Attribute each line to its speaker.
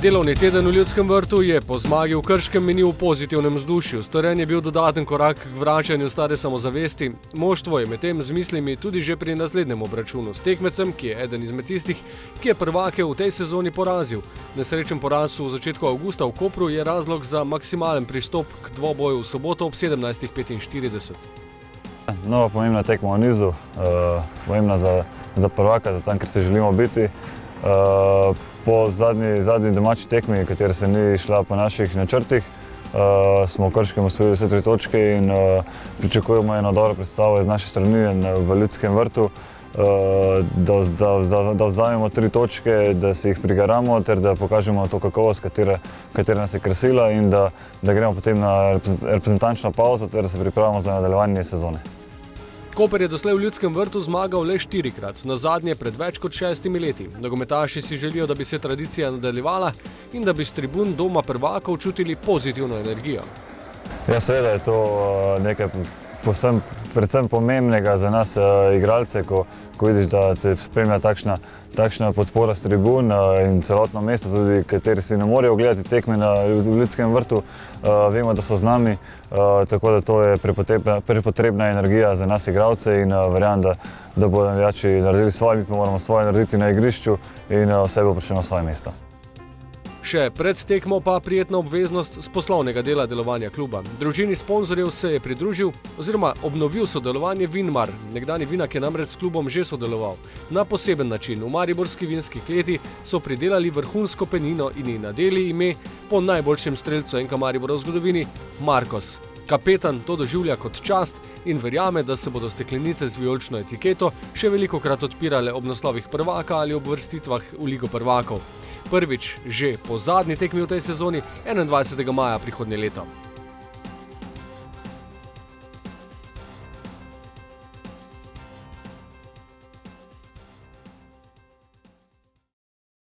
Speaker 1: Delovni teden v Ljudskem vrtu je po zmagi v Krškem minil v pozitivnem vzdušju. Storjen je bil dodaten korak k vračanju stare samozavesti. Moštvo je medtem z mislimi tudi že pri naslednjem obračunu s tekmecem, ki je eden izmed tistih, ki je prvake v tej sezoni porazil. Nesrečen poraz v začetku avgusta v Kopru je razlog za maksimalen pristop k dvoboju v soboto ob 17:45.
Speaker 2: Nova pomembna tekma v nizu, pomembna za prvaka, za tam, kjer se želimo biti. Po zadnji domači tekmi, katera se ni šla po naših načrtih, smo v Krškem osvojili vse 3 točke in pričakujemo eno dobro predstavo iz naše strani v Ljudskem vrtu, da vzamemo 3 točke, da si jih prigaramo ter da pokažemo to kakovost, katera nas je krasila in da gremo potem na reprezentančno pavzo ter da se pripravimo za nadaljevanje sezone.
Speaker 1: Koper je doslej v Ljudskem vrtu zmagal le 4-krat, nazadnje pred več kot 6 leti. Nogometaši si želijo, da bi se tradicija nadaljevala in da bi s tribun doma prvakov čutili pozitivno energijo.
Speaker 2: Ja, seveda je to nekaj predvsem pomembnega za nas igralce, ko vidiš, da te spremlja takšna podpora s tribun in celotno mesto, tudi kateri si ne morejo gledati tekme v Ljudskem vrtu, vemo, da so z nami, tako da to je prepotrebna energija za nas igralce in verjamem, da bodo navijači naredili svoje, mi pa moramo svoje narediti na igrišču in vse bo prišlo na svoje mesto.
Speaker 1: Še pred tekmo pa prijetna obveznost z poslovnega dela delovanja kluba. Družini sponzorjev se je pridružil oziroma obnovil sodelovanje Vinmar. Nekdanji Vinak je namreč s klubom že sodeloval. Na poseben način v mariborski vinski kleti so pridelali vrhunsko penino in ji nadeli ime po najboljšem strelcu NK Maribora v zgodovini, Markos. Kapetan to doživlja kot čast in verjame, da se bodo steklenice z vijolično etiketo še velikokrat odpirale ob naslovih prvaka ali ob vrstitvah v Ligo prvakov. Prvič že po zadnji tekmi v tej sezoni, 21. maja prihodnje leto.